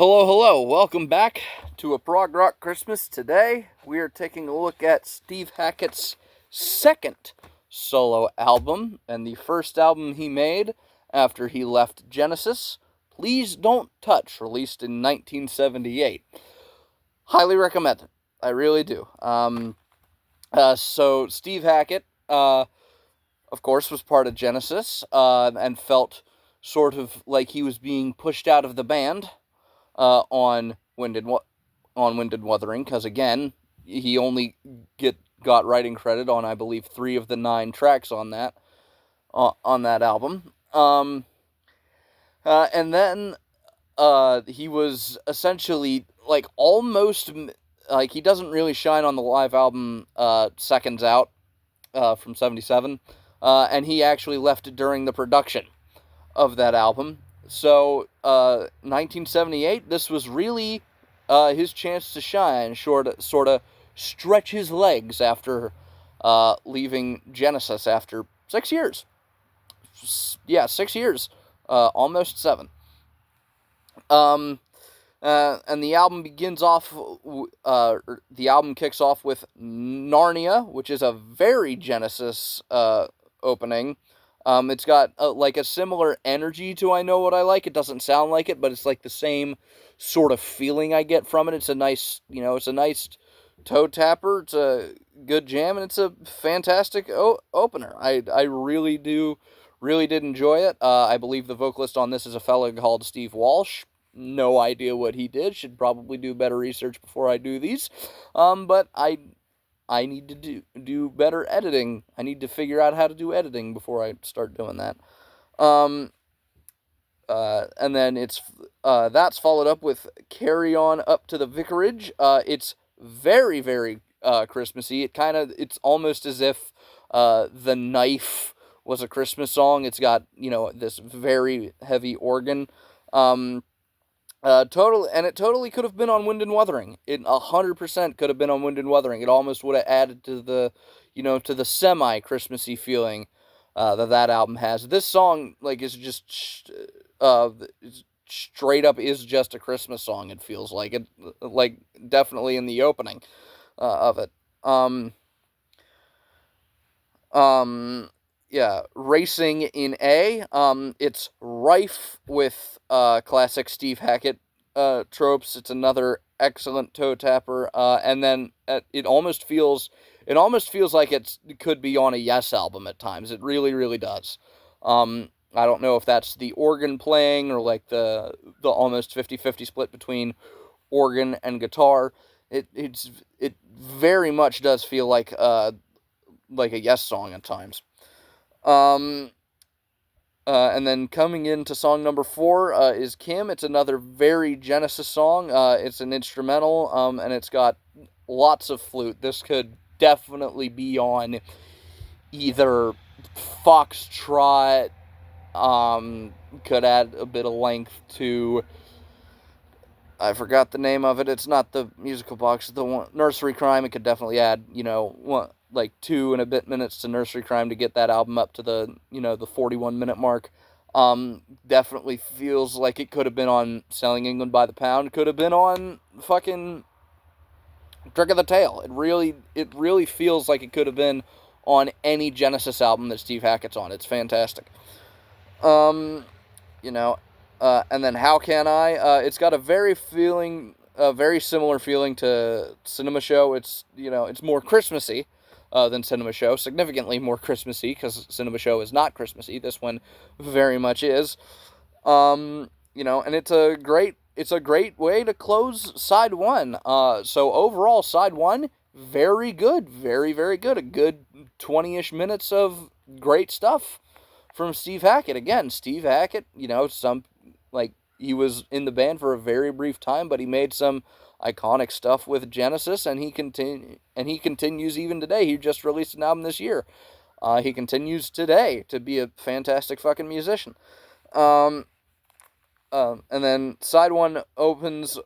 Hello, hello. Welcome back to a Prog Rock Christmas. Today, we are taking a look at Steve Hackett's second solo album and the first album he made after he left Genesis, Please Don't Touch, released in 1978. Highly recommend it. I really do. So Steve Hackett, of course, was part of Genesis and felt sort of like he was being pushed out of the band on Winded Wuthering, because again, he only got writing credit on, I believe, 3 of the 9 tracks on that album. And then he was essentially like almost like he doesn't really shine on the live album Seconds Out from '77, and he actually left it during the production of that album. So, 1978, this was really his chance to shine, sort of stretch his legs after leaving Genesis after 6 years. Yeah, 6 years, almost 7. And the album begins off. The album kicks off with Narnia, which is a very Genesis opening. It's got like a similar energy to I Know What I Like. It doesn't sound like it, but it's like the same sort of feeling I get from it. It's a nice, it's a nice toe tapper. It's a good jam, and it's a fantastic opener. I really did enjoy it. I believe the vocalist on this is a fellow called Steve Walsh. No idea what he did. Should probably do better research before I do these. But I need to do better editing. I need to figure out how to do editing before I start doing that. And then that's followed up with Carry On Up to the Vicarage. It's very, very Christmassy. It's almost as if The Knife was a Christmas song. It's got, this very heavy organ. It totally could have been on Wind and Wuthering. It 100% could have been on Wind and Wuthering. It almost would have added to the, to the semi-Christmassy feeling that album has. This song, like, is just, straight up is just a Christmas song. It feels like it, like, definitely in the opening of it. Yeah, Racing in A. It's rife with classic Steve Hackett tropes. It's another excellent toe tapper. And then it almost feels like it could be on a Yes album at times. It really, really does. I don't know if that's the organ playing or like the almost 50-50 split between organ and guitar. It very much does feel like a Yes song at times. And then coming into song number 4 is Kim. It's another very Genesis song. It's an instrumental, and it's got lots of flute. This could definitely be on either Foxtrot. Could add a bit of length to. I forgot the name of it. It's not the musical box. The one, Nursery Crime. It could definitely add, like 2 and a bit minutes to Nursery Crime to get that album up to the, the 41-minute mark. Definitely feels like it could have been on Selling England by the Pound. Could have been on fucking Trick of the Tail. It really feels like it could have been on any Genesis album that Steve Hackett's on. It's fantastic. And then How Can I? It's got a very similar feeling to Cinema Show. It's, it's more Christmassy than Cinema Show, significantly more Christmassy, because Cinema Show is not Christmassy. This one very much is. And it's a great way to close side 1. So overall, side 1, very good, very, very good. A good 20-ish minutes of great stuff from Steve Hackett. Again, Steve Hackett, he was in the band for a very brief time, but he made some iconic stuff with Genesis, and he continues even today. He just released an album this year. He continues today to be a fantastic fucking musician. And then side 2 opens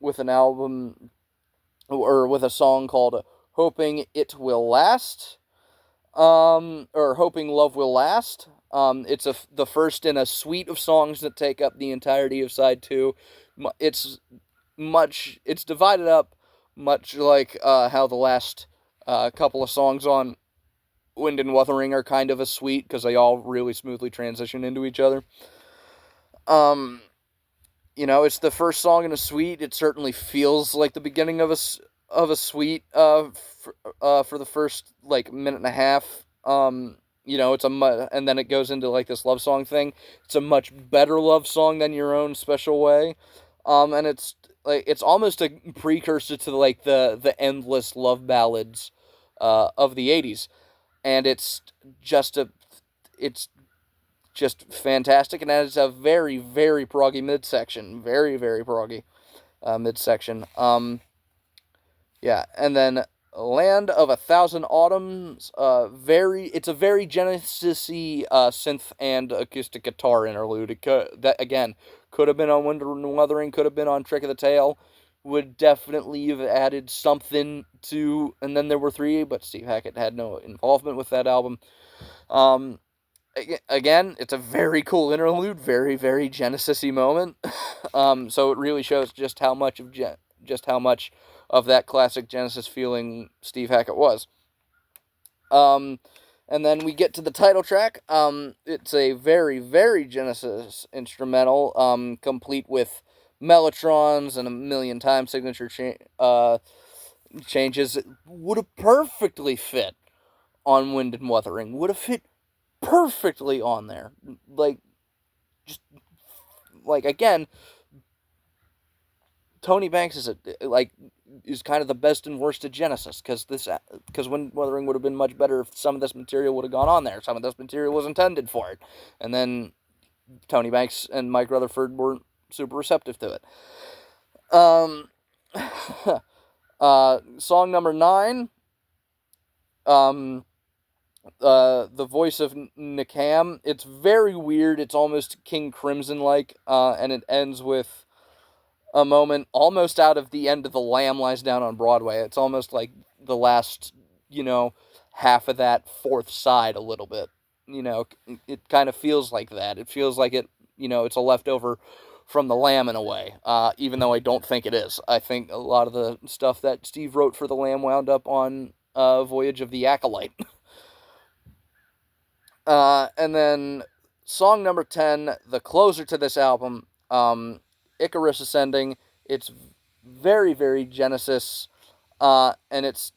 with an album, or with a song called Hoping It Will Last. or Hoping Love Will Last. It's the first in a suite of songs that take up the entirety of side two. It's divided up much like how the last couple of songs on Wind and Wuthering are kind of a suite because they all really smoothly transition into each other. Um, it's the first song in a suite. It certainly feels like the beginning of a suite for the first like minute and a half. And then it goes into like this love song thing. It's a much better love song than Your Own Special Way. And it's almost a precursor to like the endless love ballads of the 80s. And just a it's just fantastic, and it has a very, very proggy midsection. Very, very proggy midsection. Yeah, and then Land of a Thousand Autumns. It's a very Genesis-y synth and acoustic guitar interlude. That again could have been on Wind and Wuthering, could have been on Trick of the Tail. Would definitely have added something to. And then there were three, but Steve Hackett had no involvement with that album. Again, it's a very cool interlude, very, very Genesis-y moment. So it really shows just how much of that classic Genesis feeling Steve Hackett was. And then we get to the title track. It's a very, very Genesis instrumental, complete with mellotrons and a million time signature changes. It would have perfectly fit on Wind and Wuthering. Would have fit perfectly on there. Just again, Tony Banks is kind of the best and worst of Genesis because Wind Wuthering would have been much better if some of this material would have gone on there. Some of this material was intended for it, and then Tony Banks and Mike Rutherford weren't super receptive to it. Song number 9. The voice of Nakam. It's very weird. It's almost King Crimson-like, and it ends with a moment almost out of The End of the Lamb Lies Down on Broadway. It's almost like the last, half of that fourth side a little bit. It kind of feels like that. It feels like it's a leftover from The Lamb in a way, even though I don't think it is. I think a lot of the stuff that Steve wrote for The Lamb wound up on Voyage of the Acolyte. And then song number 10, the closer to this album, Icarus Ascending. It's very, very Genesis, and it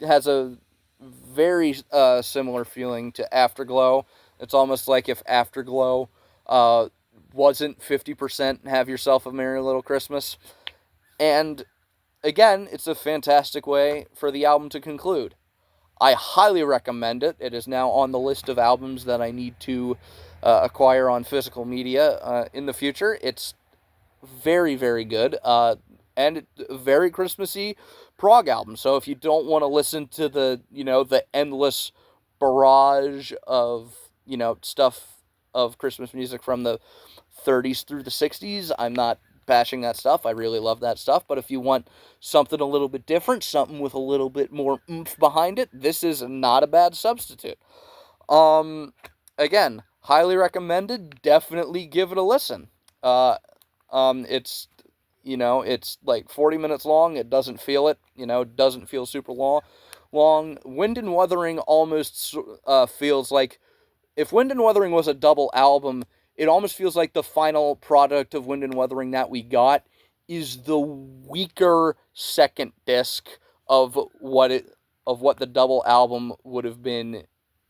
has a very similar feeling to Afterglow. It's almost like if Afterglow wasn't 50% Have Yourself a Merry Little Christmas. And again, it's a fantastic way for the album to conclude. I highly recommend it. It is now on the list of albums that I need to acquire on physical media in the future. It's very, very good, and a very Christmassy prog album. So if you don't want to listen to the endless barrage of stuff of Christmas music from the 30s through the 60s, I'm not bashing that stuff. I really love that stuff. But if you want something a little bit different, something with a little bit more oomph behind it, this is not a bad substitute. Again, highly recommended. Definitely give it a listen. It's it's like 40 minutes long. It doesn't feel it. It doesn't feel super long. Wind and Wuthering almost feels like if Wind and Wuthering was a double album, it almost feels like the final product of Wind and Wuthering that we got is the weaker second disc of what the double album would have been,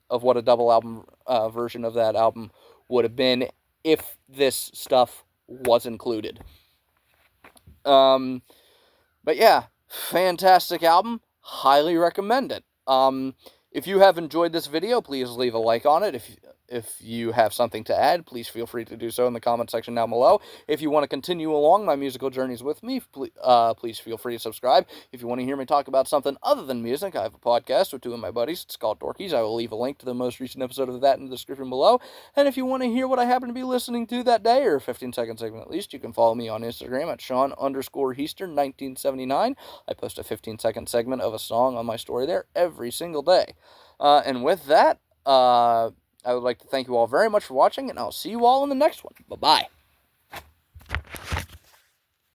of what a double album version of that album would have been if this stuff was included. But yeah, fantastic album. Highly recommend it. If you have enjoyed this video, please leave a like on it. if you have something to add, please feel free to do so in the comment section down below. If you want to continue along my musical journeys with me, please feel free to subscribe. If you want to hear me talk about something other than music, I have a podcast with two of my buddies. It's called Dorkies. I will leave a link to the most recent episode of that in the description below. And if you want to hear what I happen to be listening to that day, or a 15-second segment at least, you can follow me on Instagram at Sean_Heaster1979. I post a 15-second segment of a song on my story there every single day. And with that, I would like to thank you all very much for watching, and I'll see you all in the next one. Bye-bye.